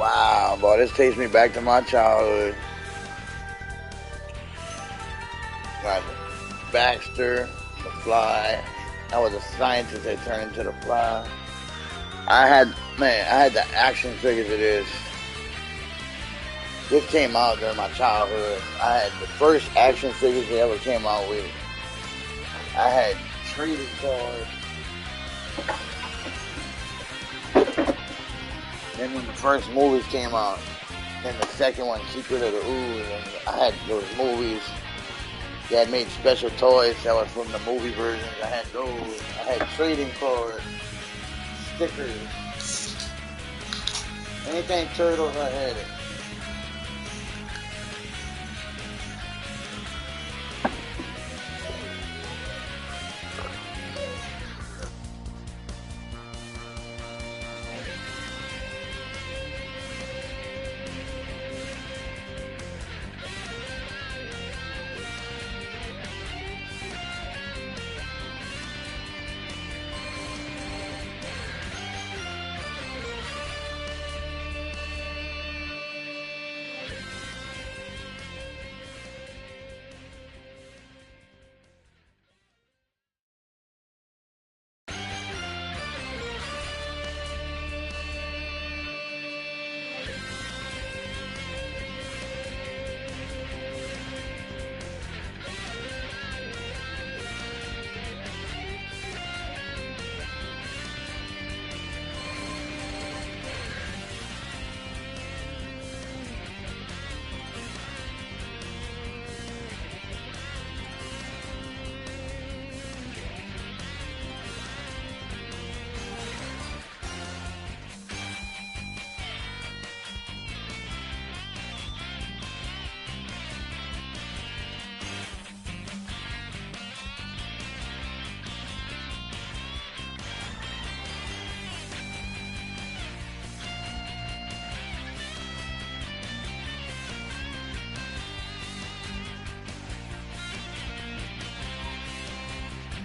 Wow, boy, this takes me back to my childhood. Like Baxter, the Fly. I was a scientist that turned into the Fly. I had the action figures of this. This came out during my childhood. I had the first action figures they ever came out with. I had trading cards. Then when the first movies came out, then the second one, Secret of the Ooze, and I had those movies. They had made special toys that was from the movie versions. I had those. I had trading cards, stickers, anything Turtles, I had it.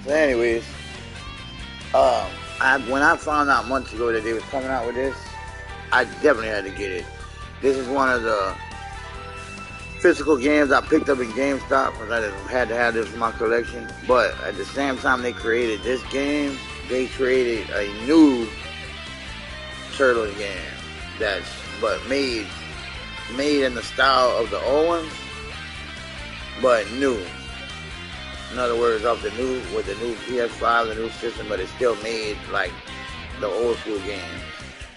So anyways, when I found out months ago that they was coming out with this, I definitely had to get it. This is one of the physical games I picked up in GameStop because I just had to have this in my collection. But at the same time they created this game, they created a new Turtles game but made in the style of the old ones, but new. In other words, with the new Ps5, the new system, but it's still made like the old school game.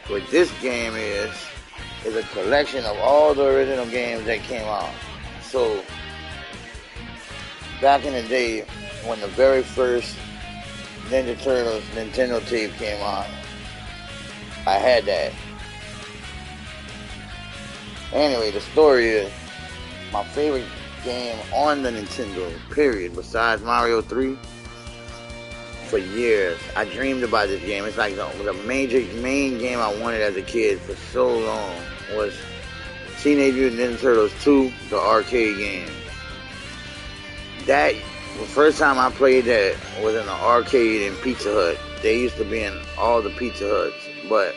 What this game is a collection of all the original games that came out. So back in the day, when the very first Ninja Turtles Nintendo tape came out, I had that. Anyway, the story is my favorite game on the Nintendo, period, besides Mario 3. For years, I dreamed about this game. It's like the main game I wanted as a kid for so long was Teenage Mutant Ninja Turtles 2, the arcade game. The first time I played that was in the arcade in Pizza Hut. They used to be in all the Pizza Huts. But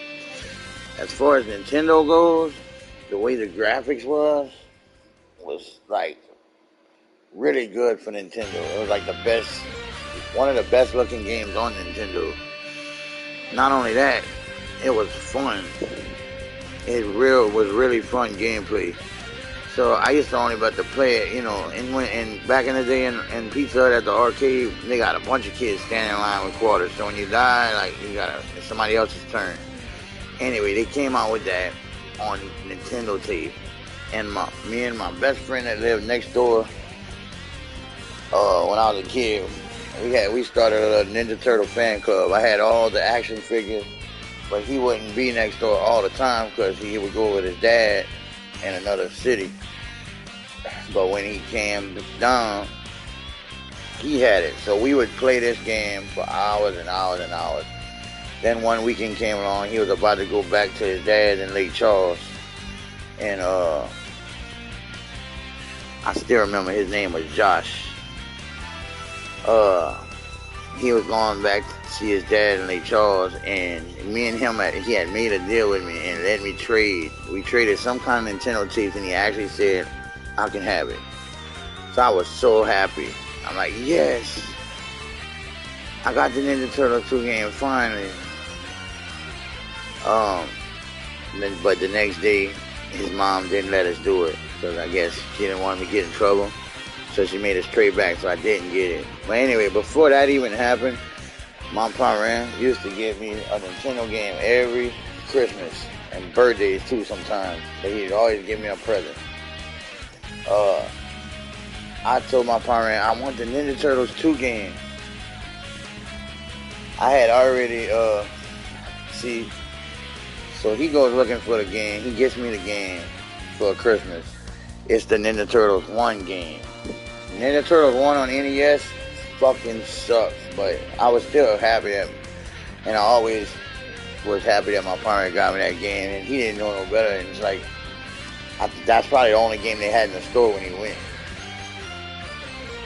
as far as Nintendo goes, the way the graphics was like really good for Nintendo. It was like one of the best looking games on Nintendo. Not only that, it was fun. It was really fun gameplay. So I used to only about to play it, and back in the day in Pizza Hut at the arcade, they got a bunch of kids standing in line with quarters. So when you die, it's somebody else's turn. Anyway, they came out with that on Nintendo tape. And me and my best friend that lived next door, when I was a kid, we started a Ninja Turtle fan club. I had all the action figures, but he wouldn't be next door all the time because he would go with his dad in another city. But when he came down, he had it. So we would play this game for hours and hours and hours. Then one weekend came along, he was about to go back to his dad in Lake Charles. And I still remember his name was Josh. He was going back see his dad in Lake Charles, and me and him, he had made a deal with me and let me trade. We traded some kind of Nintendo tapes, and he actually said, I can have it. So I was so happy. I'm like, yes, I got the Ninja Turtles 2 game finally. But the next day, his mom didn't let us do it, because I guess she didn't want me to get in trouble. So she made us trade back, so I didn't get it. But anyway, before that even happened, my parent used to give me a Nintendo game every Christmas and birthdays too sometimes. But he'd always give me a present. I told my parent I want the Ninja Turtles 2 game. I had already, so he goes looking for the game. He gets me the game for Christmas. It's the Ninja Turtles 1 game. Ninja Turtles 1 on NES fucking sucks, but I was still happy and I always was happy that my parent got me that game, and he didn't know no better. And it's like, that's probably the only game they had in the store when he went.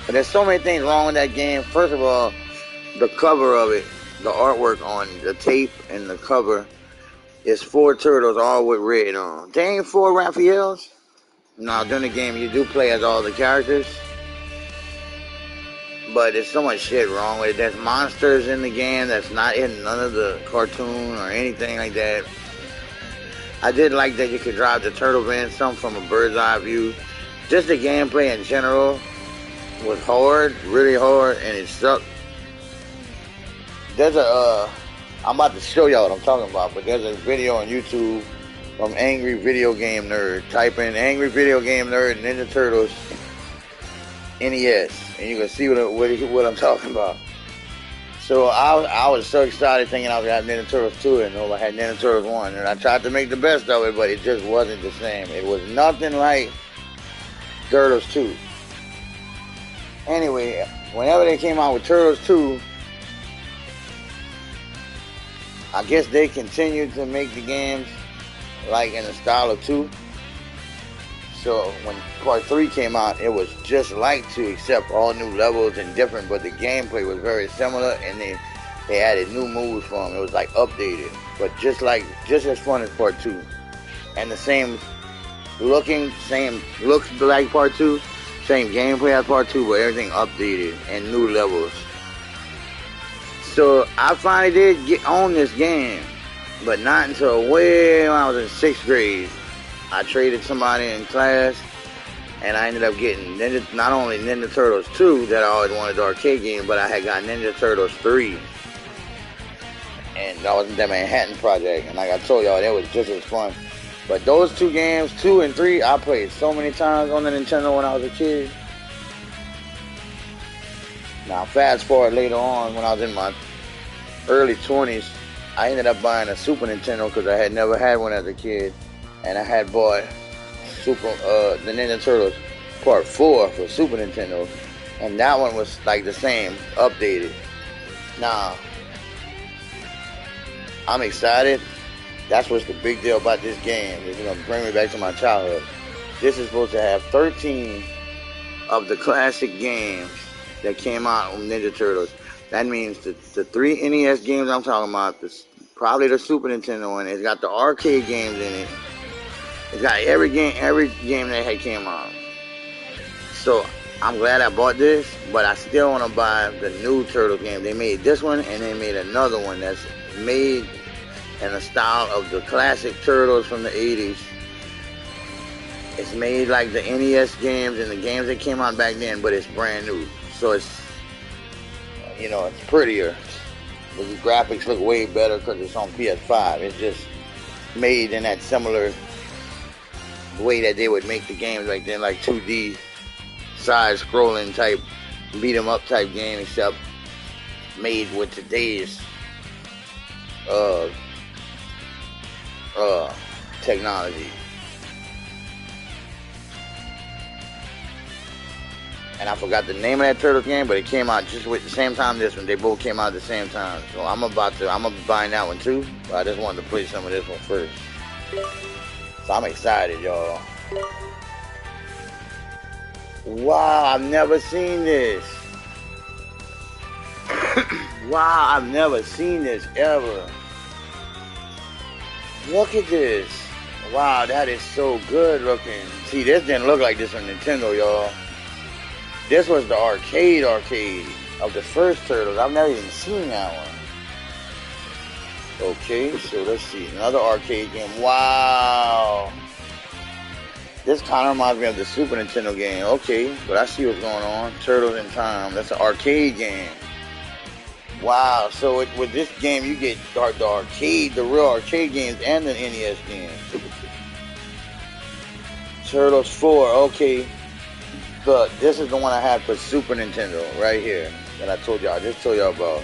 But there's so many things wrong with that game. First of all, the cover of it, the artwork on the tape and the cover is 4 turtles all with red on. They ain't 4 Raphaels. Now, during the game, you do play as all the characters. But there's so much shit wrong with it. There's monsters in the game that's not in none of the cartoon or anything like that. I did like that you could drive the turtle van, some from a bird's eye view. Just the gameplay in general was hard, really hard, and it sucked. There's I'm about to show y'all what I'm talking about, but there's a video on YouTube from Angry Video Game Nerd. Type in Angry Video Game Nerd Ninja Turtles NES, and you can see what I'm talking about. So I was so excited thinking I was going to have Ninja Turtles 2, and I had Ninja Turtles 1, and I tried to make the best of it, but it just wasn't the same. It was nothing like Turtles 2. Anyway, whenever they came out with Turtles 2, I guess they continued to make the games like in the style of 2. So when part 3 came out, it was just like 2, except all new levels and different, but the gameplay was very similar, and they added new moves for them. It was like updated, but just as fun as part 2. And the same looks like part 2, same gameplay as part 2, but everything updated and new levels. So I finally did get on this game, but not until way when I was in 6th grade. I traded somebody in class, and I ended up getting not only Ninja Turtles 2 that I always wanted the arcade game, but I had got Ninja Turtles 3. And that was the Manhattan Project, and like I told y'all, that was just as fun. But those 2 games, 2 and 3, I played so many times on the Nintendo when I was a kid. Now fast forward later on, when I was in my early 20s, I ended up buying a Super Nintendo because I had never had one as a kid. And I had bought the Ninja Turtles Part 4 for Super Nintendo. And that one was like the same, updated. Now, I'm excited. That's what's the big deal about this game. It's going to bring me back to my childhood. This is supposed to have 13 of the classic games that came out on Ninja Turtles. That means the 3 NES games I'm talking about, probably the Super Nintendo one, it's got the arcade games in it. It's got every game that had came out. So I'm glad I bought this, but I still want to buy the new Turtle game. They made this one, and they made another one that's made in the style of the classic Turtles from the 80s. It's made like the NES games and the games that came out back then, but it's brand new. So it's, it's prettier. The graphics look way better because it's on PS5. It's just made in that similar way that they would make the games back then, like 2D side scrolling type beat 'em up type game, except made with today's technology. And I forgot the name of that Turtles game, but it came out just with the same time this one. They both came out at the same time. So I'm gonna be buying that one too. But I just wanted to play some of this one first. So I'm excited, y'all. Wow, I've never seen this. Wow, I've never seen this ever. Look at this. Wow, that is so good looking. See, this didn't look like this on Nintendo, y'all. This was the arcade of the first Turtles. I've never even seen that one. Okay, so let's see. Another arcade game. Wow. This kind of reminds me of the Super Nintendo game. Okay, but I see what's going on. Turtles in Time. That's an arcade game. Wow, so with this game, you get the arcade, the real arcade games, and the NES games. Turtles 4, okay. Look, this is the one I had for Super Nintendo, right here. That I told y'all, I just told y'all about.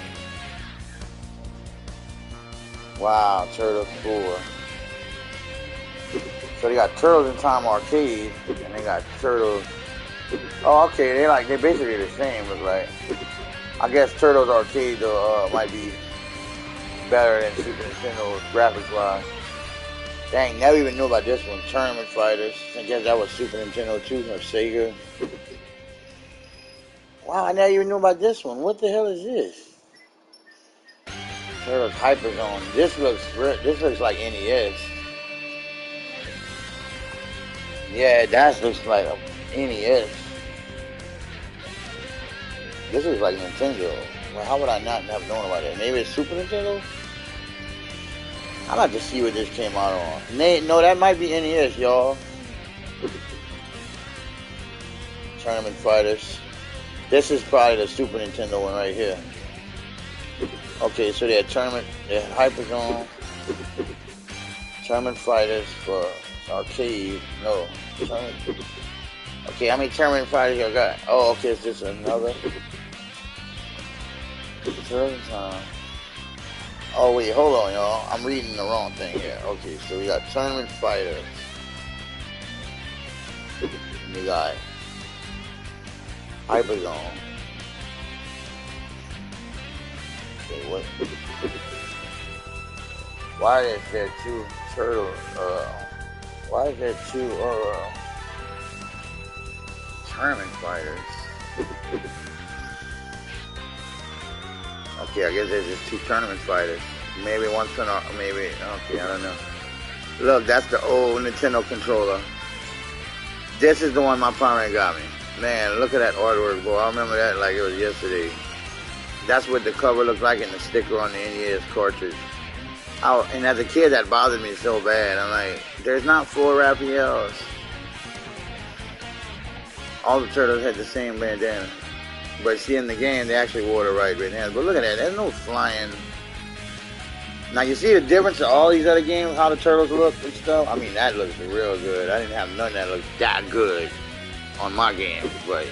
Wow, Turtles 4. So they got Turtles in Time arcade, and they got Turtles. Oh, okay, they basically the same. Look like. I guess Turtles arcade might be better than Super Nintendo graphics wise. Dang, never even knew about this one. Tournament Fighters. I guess that was Super Nintendo too, or Sega. Wow, I never even knew about this one. What the hell is this? Turtles Hyperzone. This looks like NES. Yeah, that looks like a NES. This looks like Nintendo. Well, how would I not have known about it? Maybe it's Super Nintendo? I'd like to see what this came out on. No, that might be NES, y'all. Tournament Fighters. This is probably the Super Nintendo one right here. Okay, so they had Tournament, they had Hyperzone, Tournament Fighters for arcade. No, Tournament. Okay, how many Tournament Fighters y'all got? Oh, okay, it's just another. Oh wait, hold on, y'all. I'm reading the wrong thing here. Okay, so we got Tournament Fighters. We got Hyperzone. Okay, what? Why is there two turtles? Why is there two Tournament Fighters? Okay, I guess there's just two Tournament Fighters. Maybe one for maybe. Okay, I don't know. Look, that's the old Nintendo controller. This is the one my parent got me. Man, look at that artwork, boy. I remember that like it was yesterday. That's what the cover looked like and the sticker on the NES cartridge. And as a kid, that bothered me so bad. I'm like, there's not 4 Raphaels. All the turtles had the same bandana. But see, in the game, they actually wore the right bandana. But look at that. There's no flying. Now, you see the difference of all these other games, how the turtles look and stuff? I mean, that looks real good. I didn't have none that looked that good on my game. But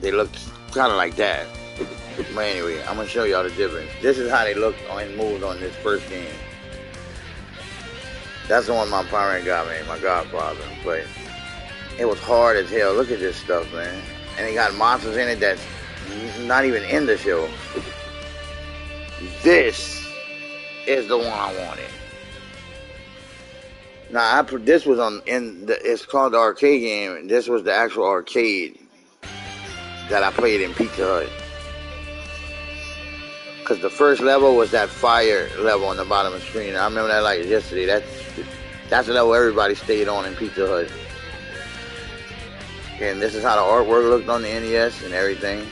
they looked kind of like that. But anyway, I'm going to show y'all the difference. This is how they looked and moved on this first game. That's the one my parent got me, my godfather. But it was hard as hell. Look at this stuff, man. And they got monsters in it that's not even in the show. This is the one I wanted. Now, this was it's called the arcade game. This was the actual arcade that I played in Pizza Hut. Because the first level was that fire level on the bottom of the screen. I remember that like yesterday. That's the level everybody stayed on in Pizza Hut. And this is how the artwork looked on the NES and everything.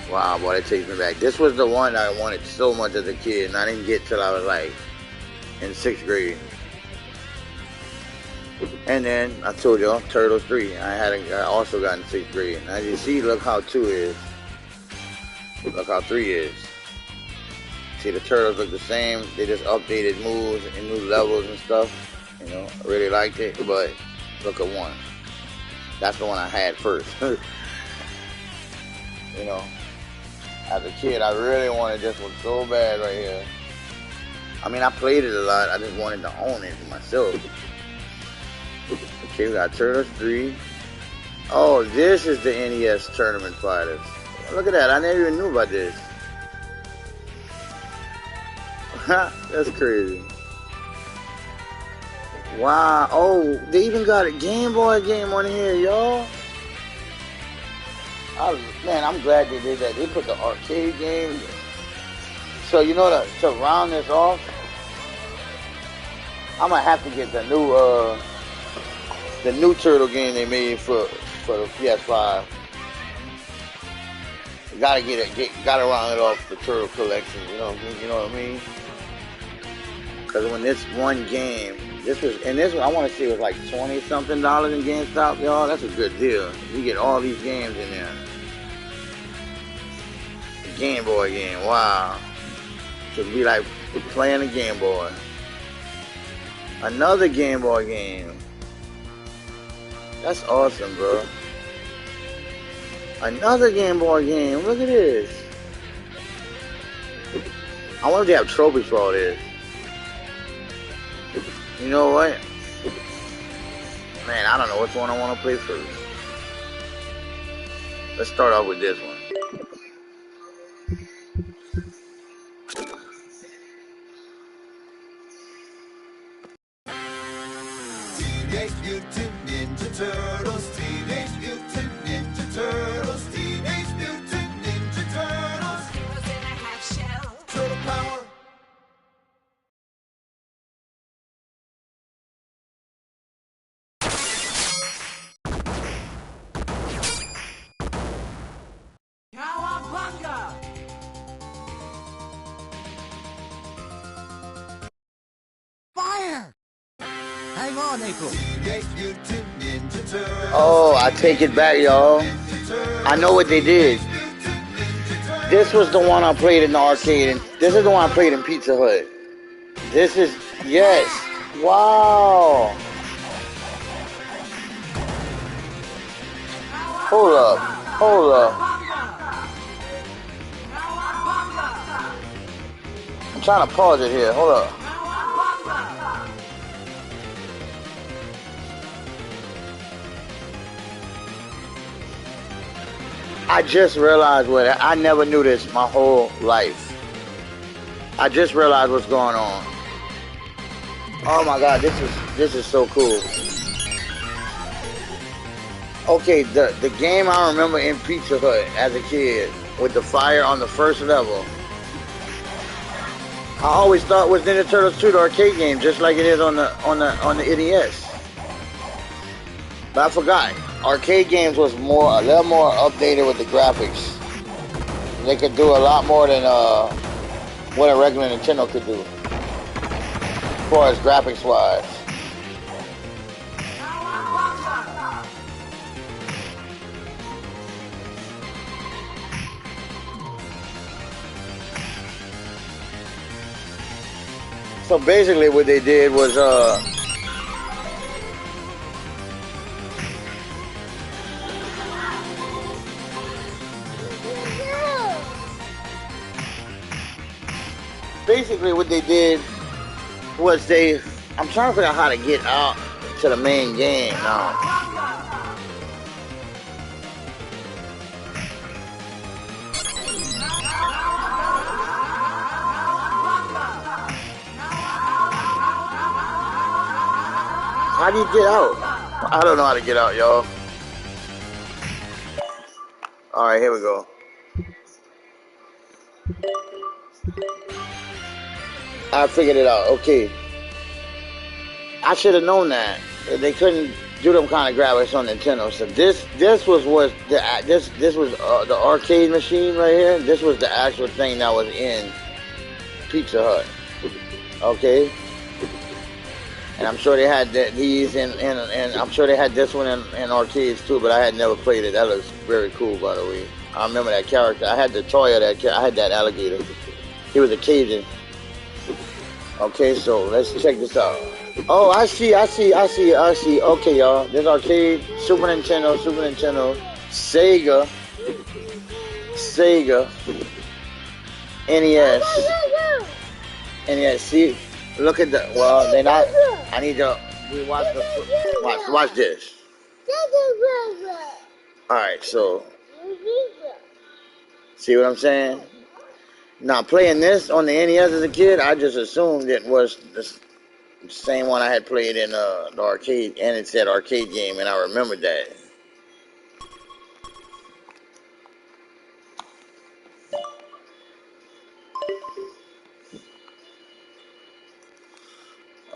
Wow, boy, that takes me back. This was the one I wanted so much as a kid, and I didn't get till I was like in 6th grade. And then I told y'all, Turtles 3. I also got in 6th grade. And as you see, look how 2 is. Look how 3 is. See, the Turtles look the same. They just updated moves and new levels and stuff. You know, I really liked it, but look at 1. That's the one I had first. You know, as a kid, I really wanted this one so bad right here. I mean, I played it a lot. I just wanted to own it for myself. Okay, we got Turtles 3. Oh, this is the NES Tournament Fighters. Look at that. I never even knew about this. That's crazy. Wow. Oh, they even got a Game Boy game on here, y'all. Man, I'm glad they did that. They put the arcade games. So you know to round this off, I'm gonna have to get the new turtle game they made for the PS5. Gotta round it off the turtle collection. You know what I mean? Because when this one game, this one I want to say it was like $20-something in GameStop, y'all. That's a good deal. You get all these games in there. The Game Boy game, wow. To be like playing a Game Boy. Another Game Boy game. That's awesome, bro. Another Game Boy game. Look at this. I wonder if they have trophies for all this. You know what? Man, I don't know which one I want to play first. Let's start off with this one. Teenage Mutant Ninja Turtles, Teenage Mutant Ninja Turtles, Teenage Mutant Ninja Turtles. Heroes in a half shell. Turtle power. Cowabunga. Fire. Hang on, April. Oh, I take it back, y'all. I know what they did. This was the one I played in the arcade, and this is the one I played in Pizza Hut. This is, yes. Wow. Hold up. I'm trying to pause it here. Hold up. I just realized I never knew this my whole life. I just realized what's going on. Oh my God, this is so cool. Okay, the game I remember in Pizza Hut as a kid with the fire on the first level, I always thought was Ninja Turtles 2, the arcade game, just like it is on the NES. But I forgot. Arcade games was a little more updated with the graphics. They could do a lot more than what a regular Nintendo could do, as far as graphics wise. So basically, what they did was I'm trying to figure out how to get out to the main game now. How do you get out? I don't know how to get out, y'all. Alright, here we go. I figured it out. Okay. I should have known that. They couldn't do them kind of graphics on Nintendo. So this was the arcade machine right here. This was the actual thing that was in Pizza Hut. Okay. And I'm sure they had these and I'm sure they had this one in arcades too, but I had never played it. That looks very cool, by the way. I remember that character. I had the toy of that character. I had that alligator. He was a Cajun. Okay, so let's check this out. Oh, I see. Okay, y'all. There's arcade, Super Nintendo, Sega, NES. See, look at the. Well, they're not. I need to. We watch this. All right, so see what I'm saying? Now playing this on the NES as a kid, I just assumed it was the same one I had played in the arcade, and it said arcade game, and I remembered that.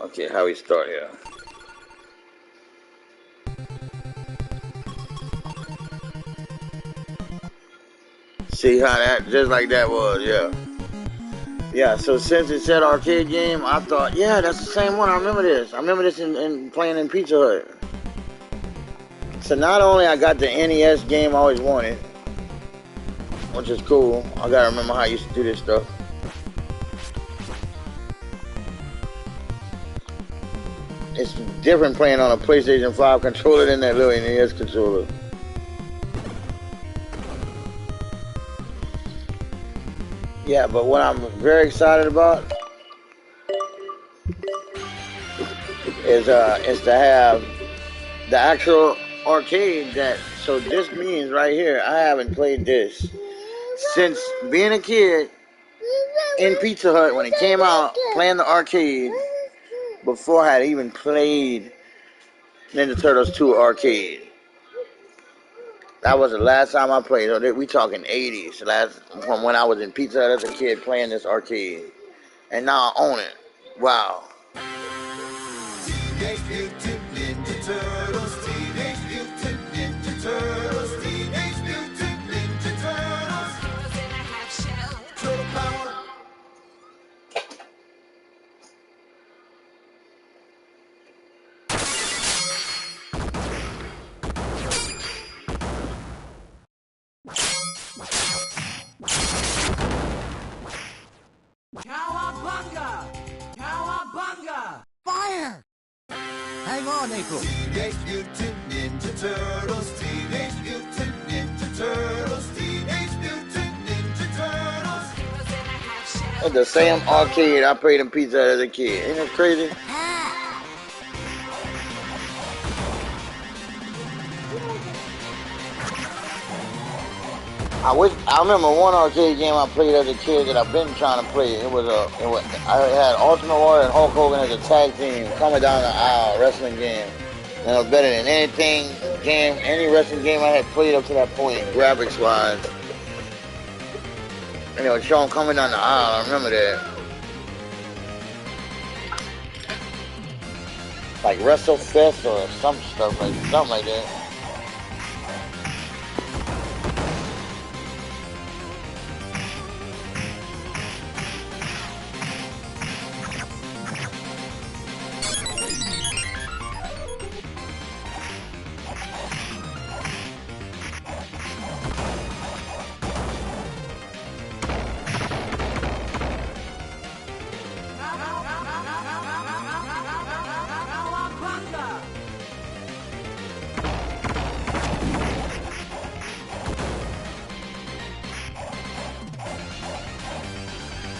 Okay, how we start here? See how that, just like that was, yeah. Yeah, so since it said arcade game, I thought, yeah, that's the same one. I remember this. I remember this in playing in Pizza Hut. So not only I got the NES game I always wanted, which is cool. I gotta remember how I used to do this stuff. It's different playing on a PlayStation 5 controller than that little NES controller. Yeah, but what I'm very excited about is to have the actual arcade that. So this means right here, I haven't played this since being a kid in Pizza Hut when it came out, playing the arcade before I had even played Ninja Turtles 2 arcade. That was the last time I played. We talking 80s, from when I was in Pizza Hut as a kid playing this arcade. And now I own it. Wow. Teenage Mutant Ninja Turtles, Teenage Mutant Ninja Turtles, Teenage Mutant Ninja Turtles. Turtles in a half shell. Turtle power. Cowabunga! Cowabunga! Fire! Hang on, April. Teenage Mutant Ninja Turtles, Teenage Mutant Ninja Turtles, Teenage Mutant Ninja Turtles. Turtles in a half shell. It's the same arcade I played in Pizza Hut as a kid. Ain't that crazy? I remember one arcade game I played as a kid that I've been trying to play. I had Ultimate Warrior and Hulk Hogan as a tag team coming down the aisle, wrestling game. And it was better than any wrestling game I had played up to that point, graphics wise. And it would show them coming down the aisle, I remember that. Like WrestleFest or something like that.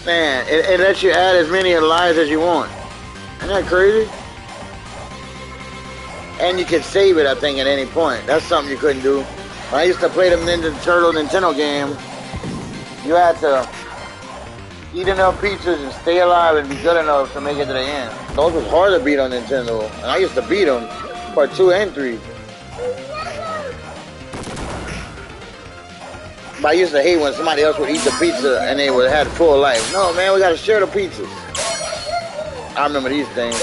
Man, it lets you add as many lives as you want. Isn't that crazy? And you can save it, I think, at any point. That's something you couldn't do. When I used to play the Ninja Turtle Nintendo game, you had to eat enough pizzas and stay alive and be good enough to make it to the end. Those was hard to beat on Nintendo. And I used to beat them part 2 and 3. But I used to hate when somebody else would eat the pizza and they would have full life. No, man, we gotta share the pizzas. I remember these things.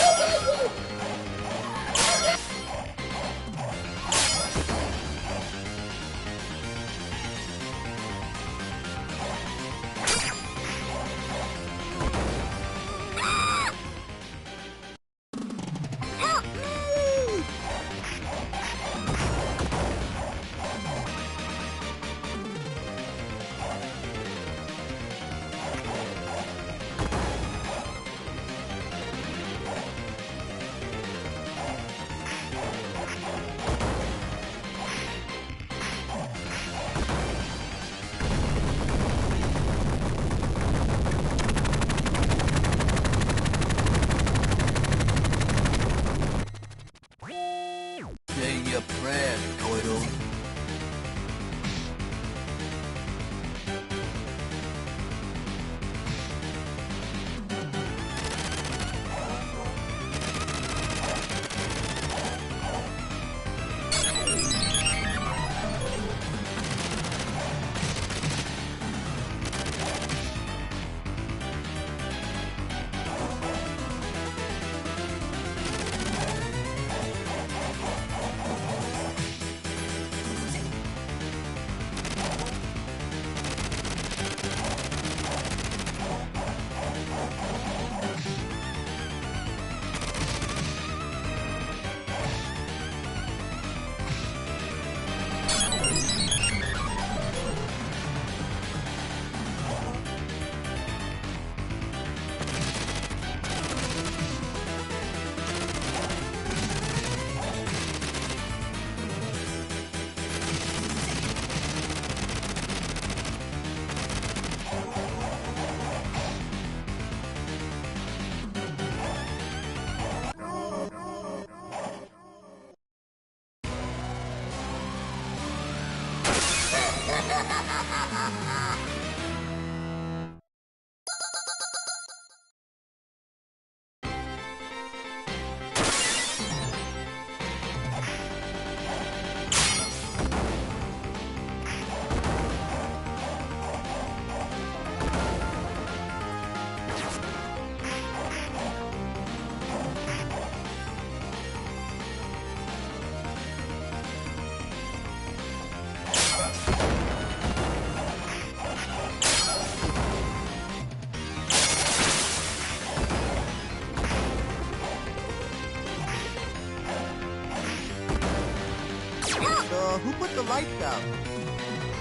Who put the lights out?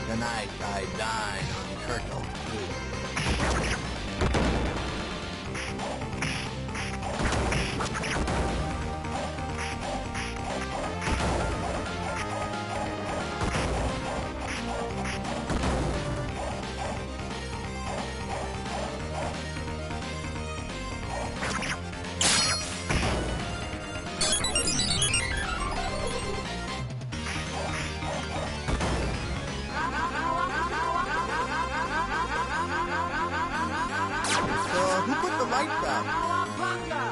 The night I died on Turtle. Who put the lights out? Cowabunga!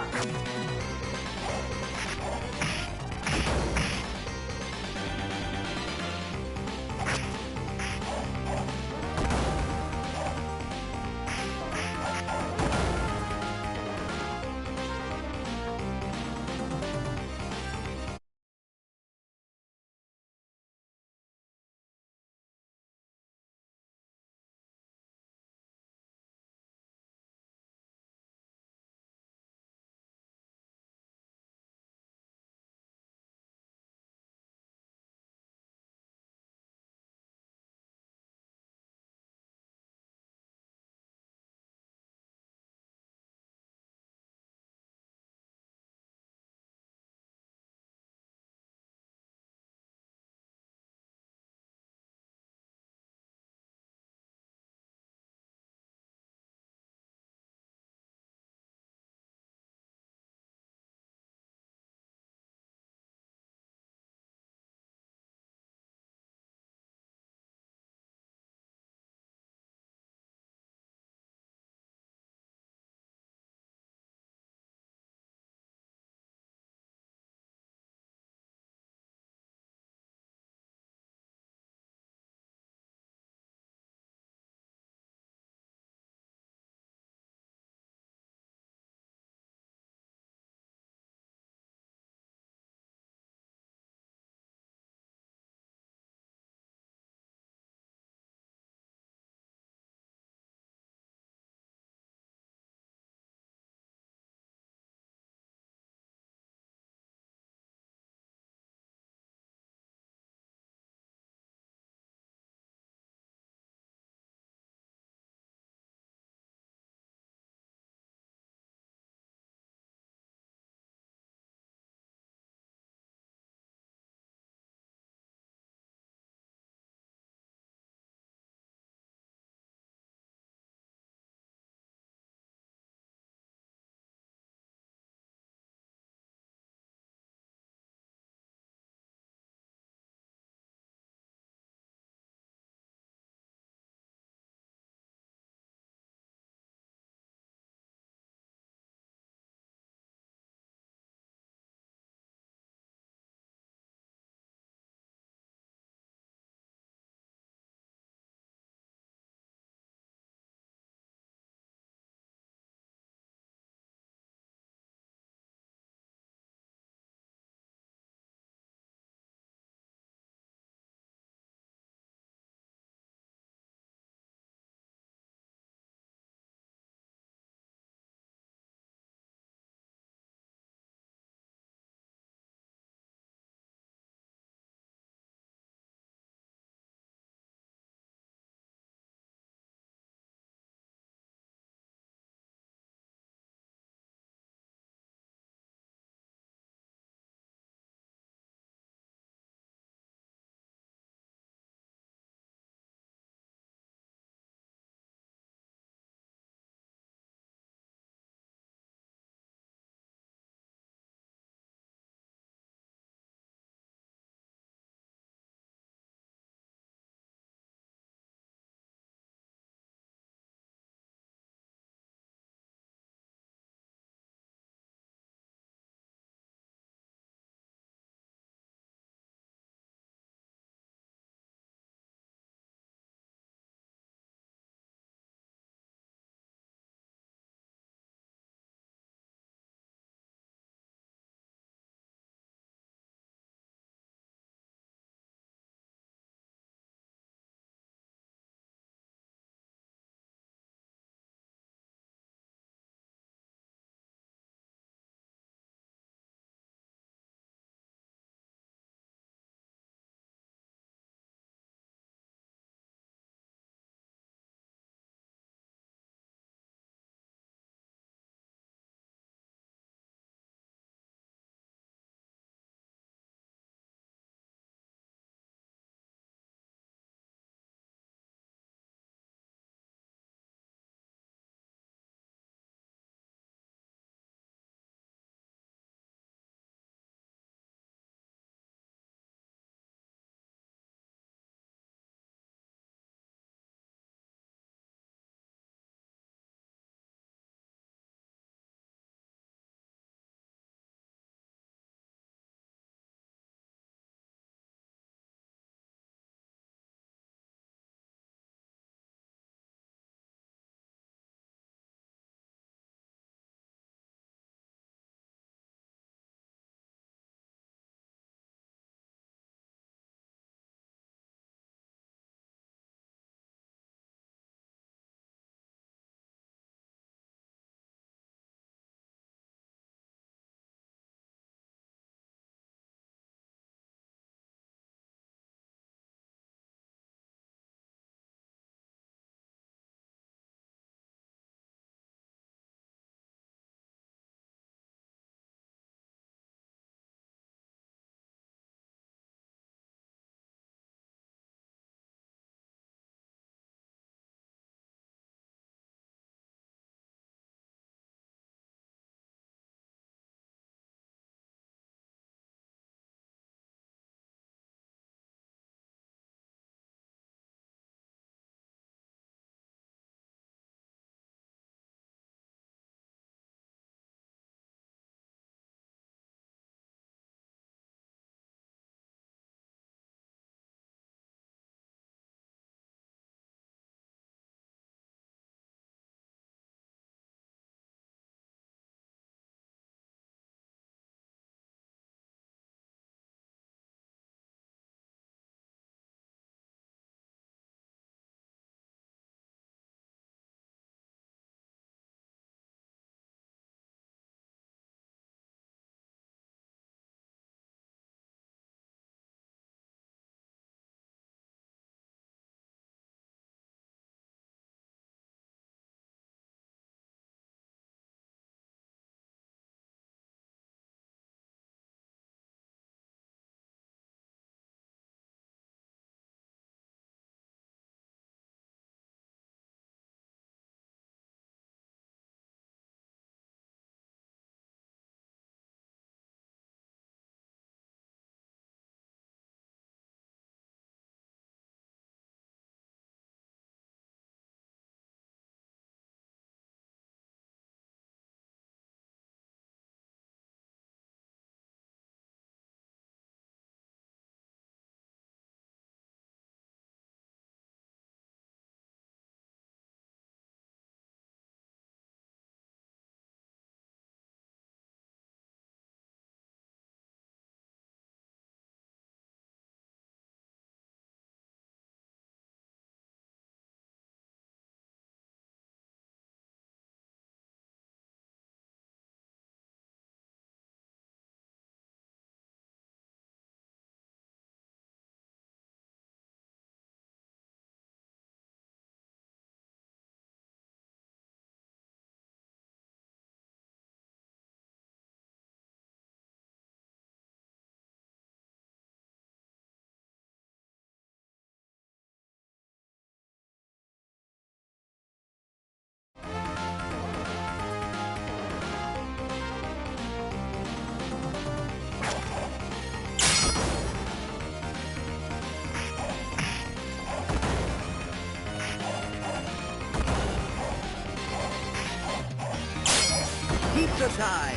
Pizza time!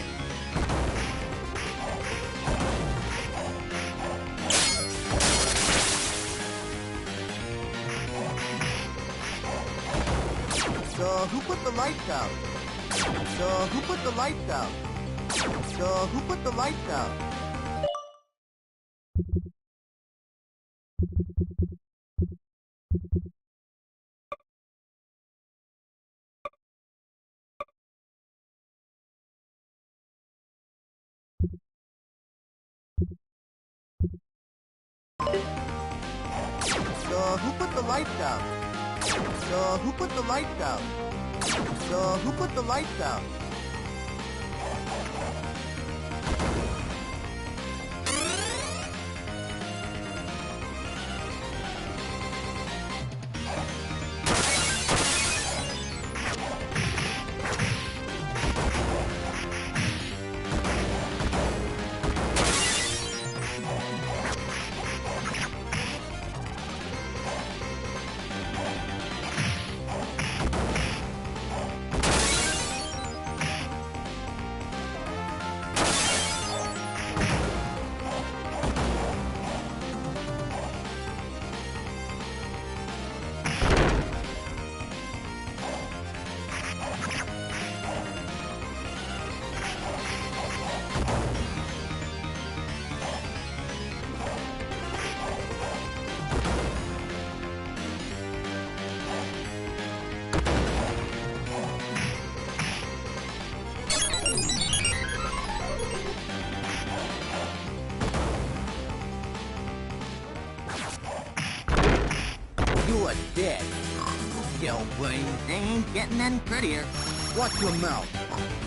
So, who put the lights out? So, who put the lights out? So, who put the lights out? So, who put the lights out? So, who put the lights out? So, who put the lights out? You are dead. Yo, brain, they ain't getting any prettier. Watch your mouth,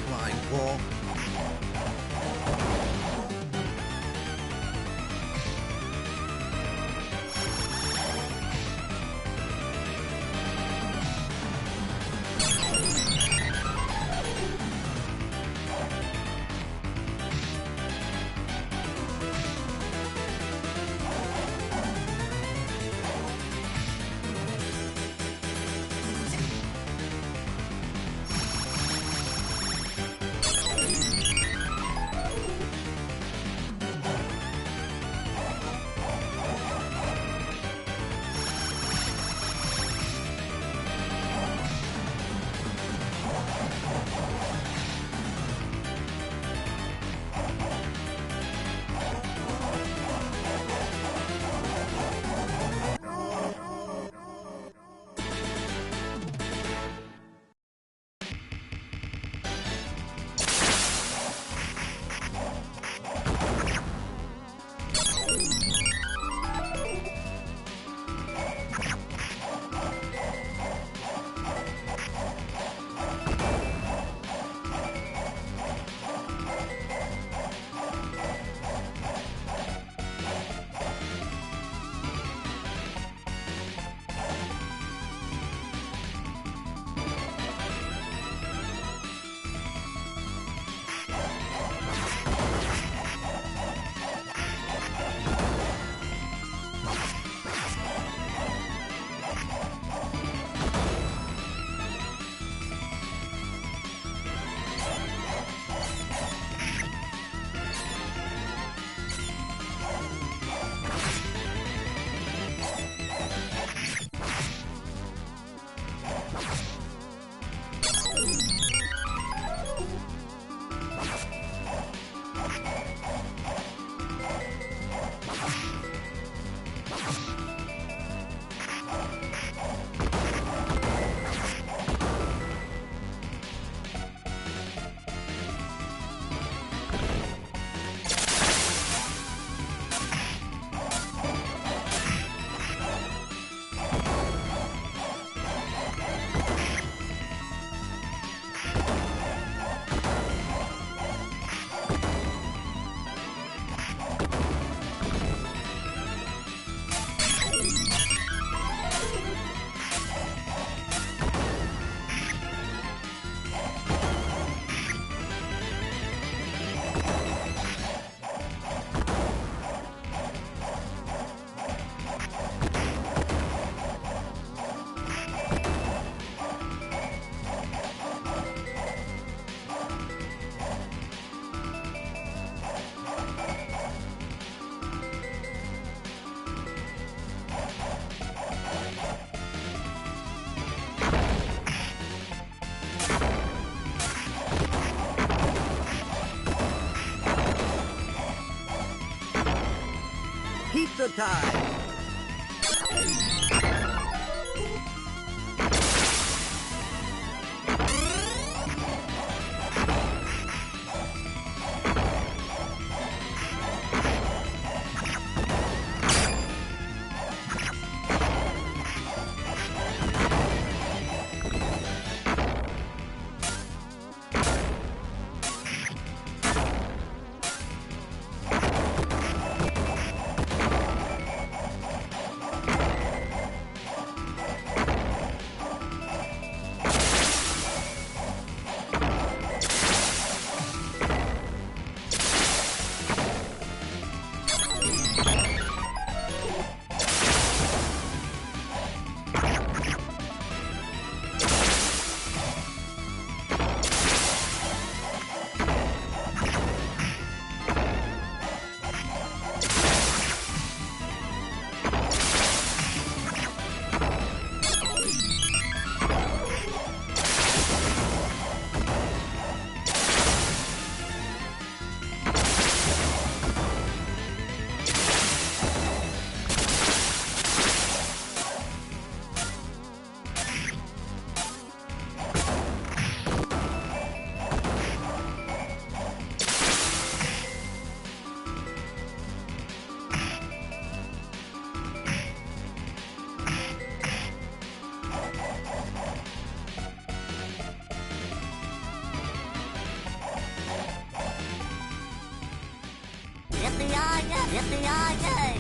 flying ball. the tide. Yippee-yi-yay!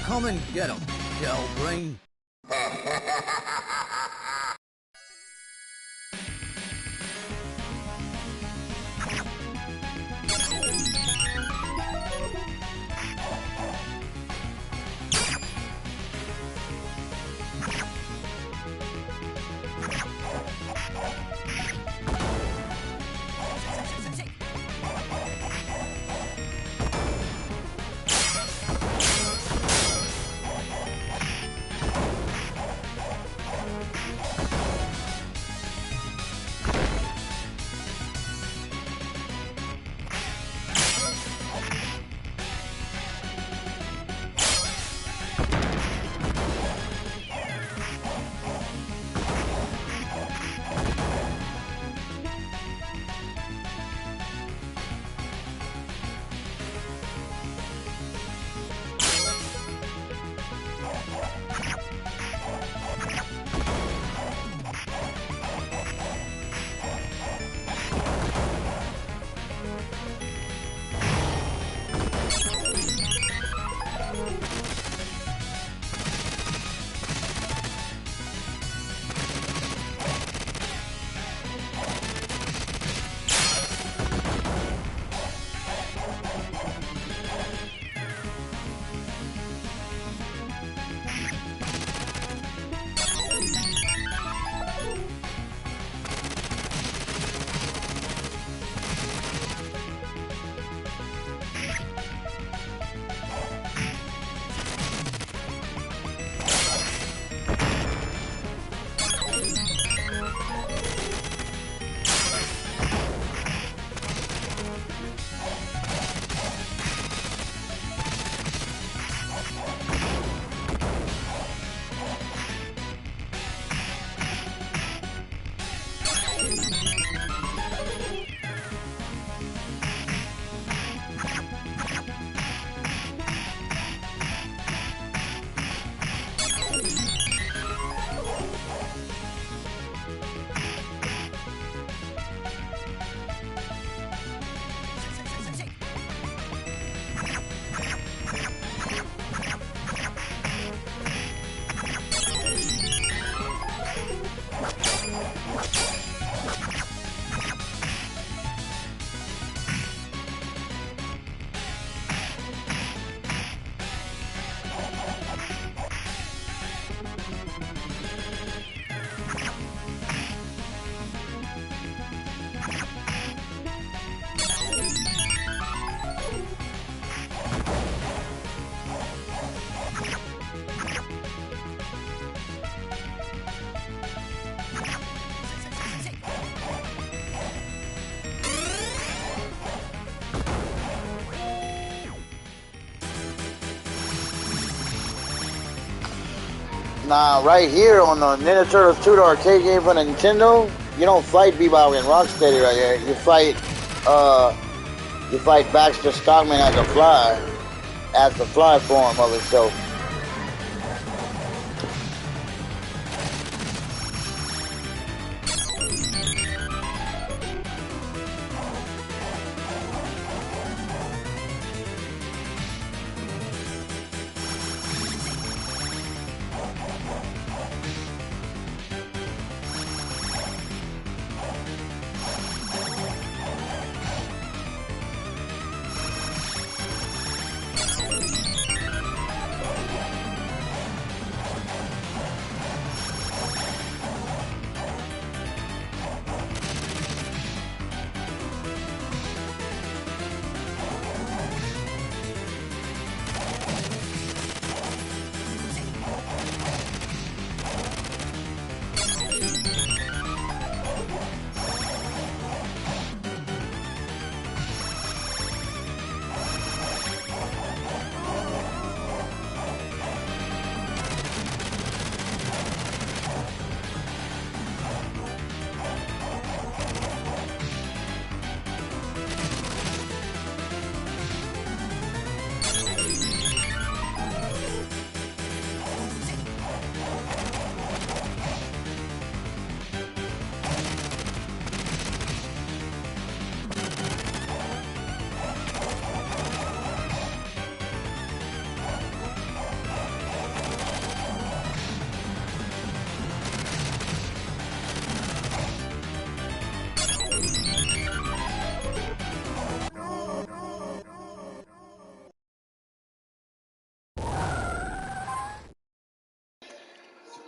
Come and get 'em, Shell Brain. Nah, right here on the Ninja Turtles 2, the arcade game for Nintendo, you don't fight Bebop and Rocksteady right here. You fight Baxter Stockman as the fly form of itself.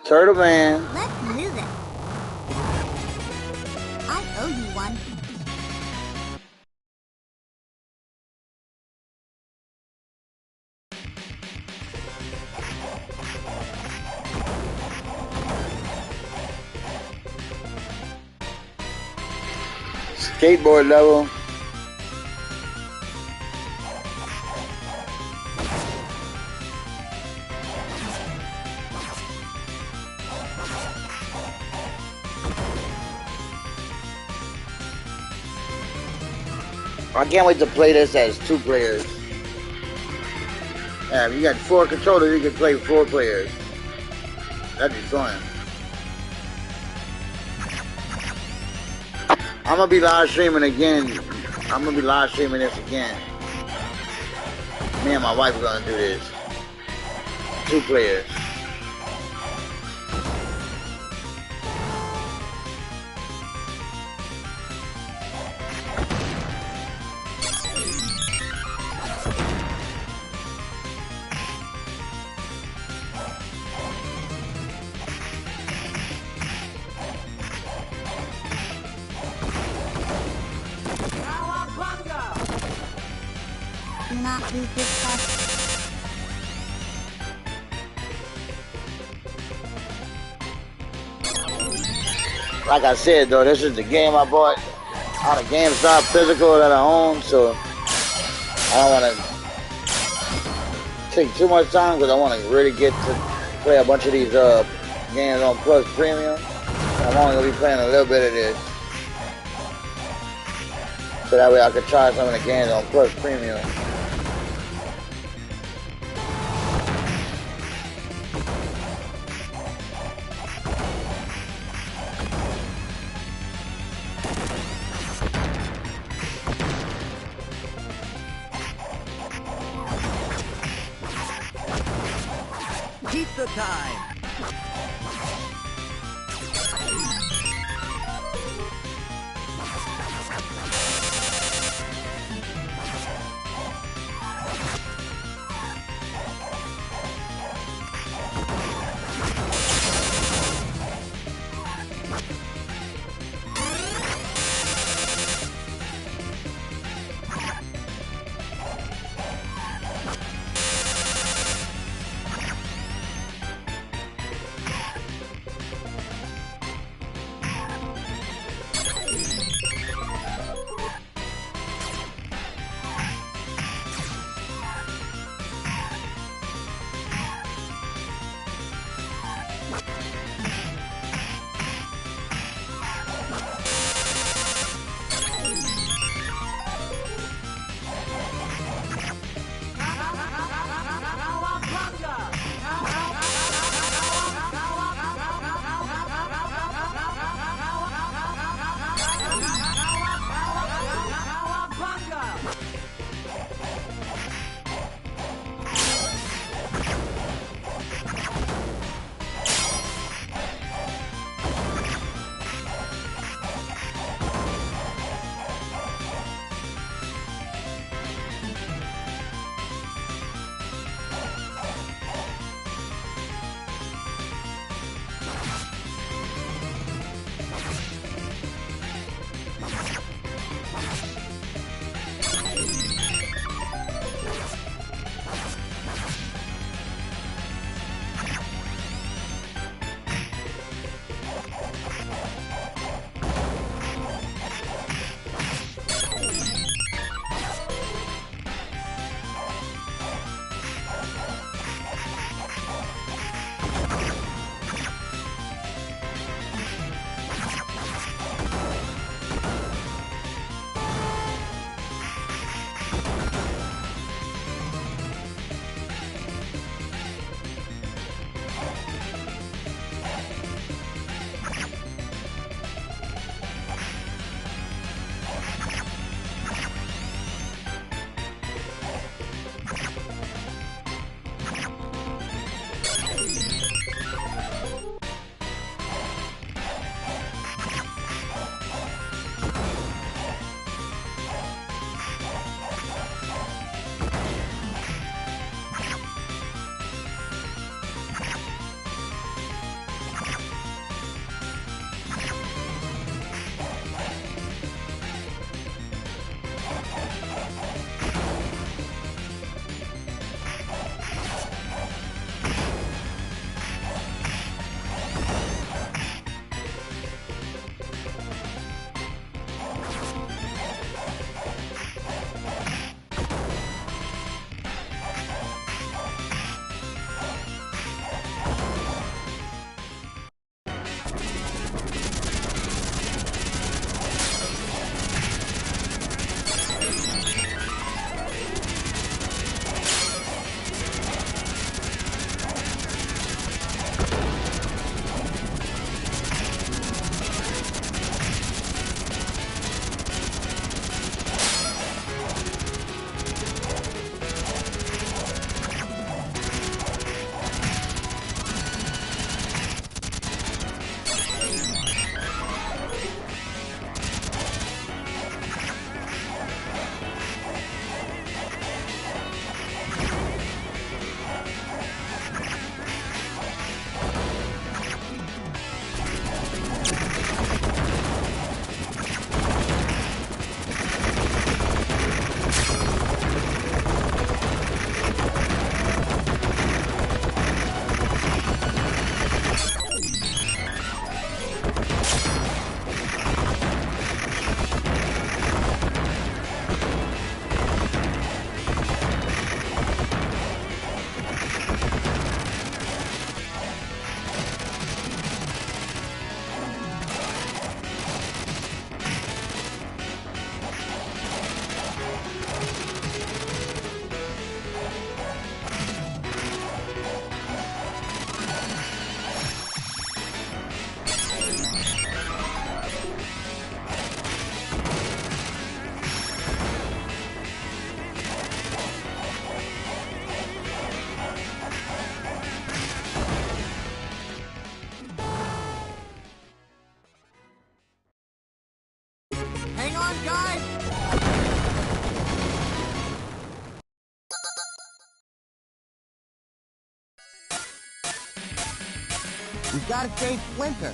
Turtle Man. Let's move it. I owe you one. Skateboard level. I can't wait to play this as 2 players. Yeah, if you got 4 controllers, you can play 4 players. That'd be fun. I'm gonna be live streaming again. I'm gonna be live streaming this again. Me and my wife are gonna do this. 2 players. Do not lose this test. Like I said though, this is the game I bought on a GameStop physical that I own, so I don't want to take too much time because I want to really get to play a bunch of these games on Plus Premium. I'm only going to be playing a little bit of this. So that way I could try some of the games on Plus Premium. Keep the time. We gotta save Splinter.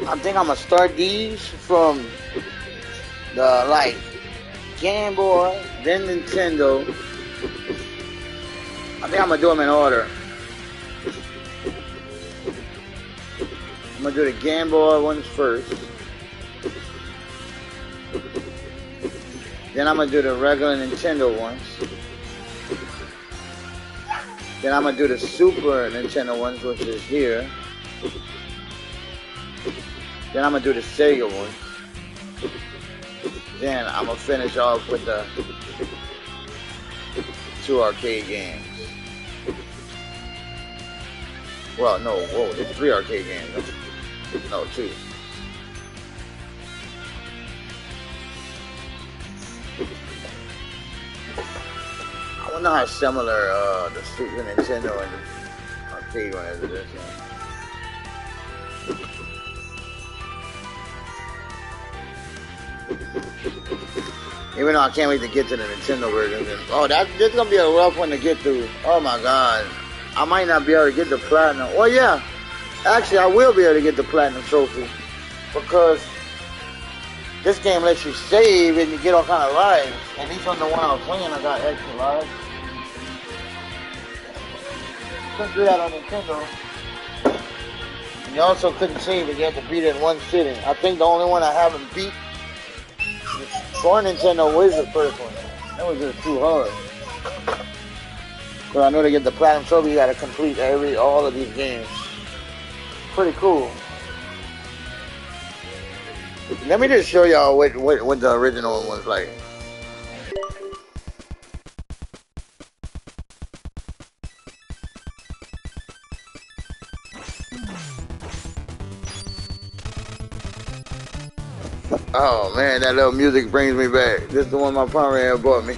I think I'm gonna start these from the like Game Boy, then Nintendo. I think I'm gonna do them in order. I'm gonna do the Game Boy ones first. Then I'm gonna do the regular Nintendo ones. Then I'm gonna do the Super Nintendo ones, which is here. Then I'm gonna do the Sega ones. Then I'm gonna finish off with the 2 arcade games. Well, no, whoa, there's 3 arcade games. No, 2. I wonder how similar the Super Nintendo and the arcade one is to this one. Even though I can't wait to get to the Nintendo version. Oh, this is gonna be a rough one to get through. Oh my god. I might not be able to get the platinum. Well, yeah. Actually, I will be able to get the platinum trophy. Because this game lets you save and you get all kind of lives. At least on the one I was playing, I got extra lives. Couldn't do that on Nintendo. And you also couldn't save it. You had to beat it in one sitting. I think the only one I haven't beat for Nintendo was the first one. That was just too hard. But I know to get the platinum trophy, you gotta complete all of these games. Pretty cool. Let me just show y'all what the original one was like. Oh man, that little music brings me back. This is the one my Pomeranian bought me.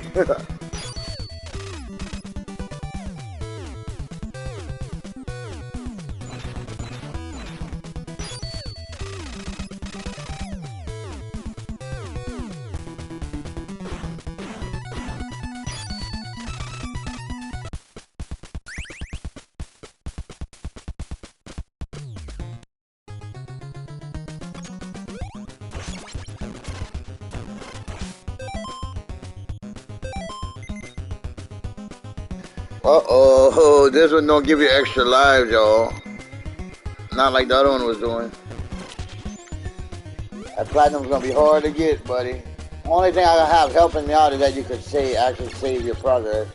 Uh-oh, this one don't give you extra lives, y'all. Not like the other one was doing. That platinum's gonna be hard to get, buddy. Only thing I have helping me out is that you could actually save your progress.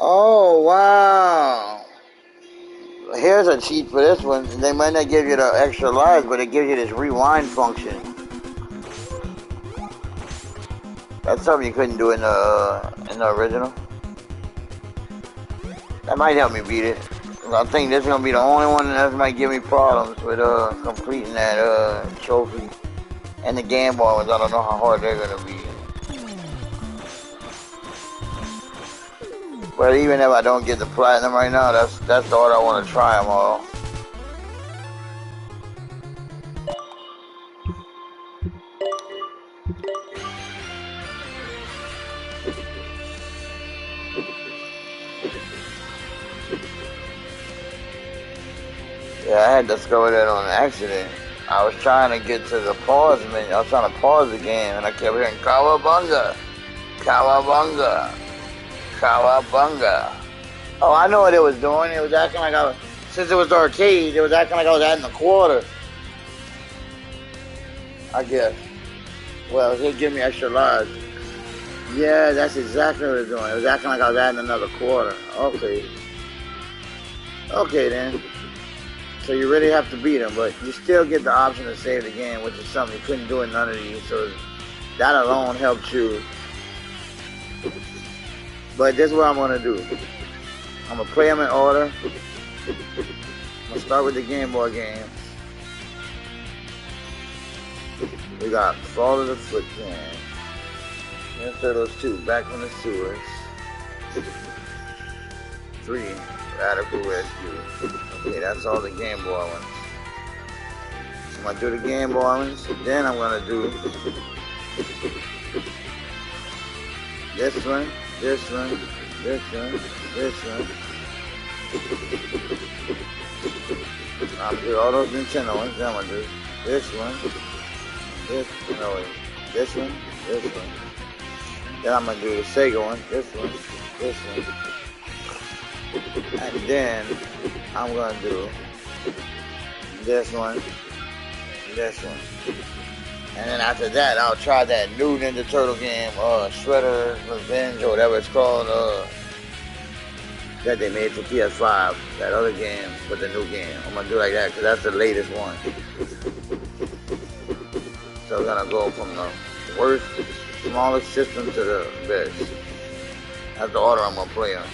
Oh, wow. Here's a cheat for this one. They might not give you the extra lives, but it gives you this rewind function. That's something you couldn't do in the original. That might help me beat it. I think this is going to be the only one that might give me problems with completing that trophy. And the Game Boy ones, I don't know how hard they're going to be. But even if I don't get the platinum right now, that's the order I want to try them all. Yeah, I had discovered that on accident. I was trying to get to the pause menu. I was trying to pause the game, and I kept hearing Cowabunga, Cowabunga, Cowabunga. Oh, I know what it was doing. It was acting like since it was the arcade, it was acting like I was adding a quarter. I guess. Well, it'll give me extra lives. Yeah, that's exactly what it was doing. It was acting like I was adding another quarter. Okay. Okay, then. So you really have to beat them, but you still get the option to save the game, which is something you couldn't do in none of these. So that alone helps you. But this is what I'm going to do. I'm going to play them in order. I'm going to start with the Game Boy games. We got Fall of the Foot Clan. Ninja Turtles 2, Back from the Sewers. 3, Radical Rescue. Okay, that's all the Game Boy ones. I'm gonna do the Game Boy ones, then I'm gonna do this one, this one, this one, this one. I'm gonna do all those Nintendo ones, then I'm gonna do this one, this one, this one. Then I'm gonna do the Sega one, this one, this one. And then I'm gonna do this one, this one. And then after that, I'll try that new Ninja Turtle game, Shredder Revenge, or whatever it's called, that they made for PS5. That other game, but the new game. I'm gonna do like that, because that's the latest one. So we're gonna go from the worst, smallest system to the best. That's the order I'm gonna play on.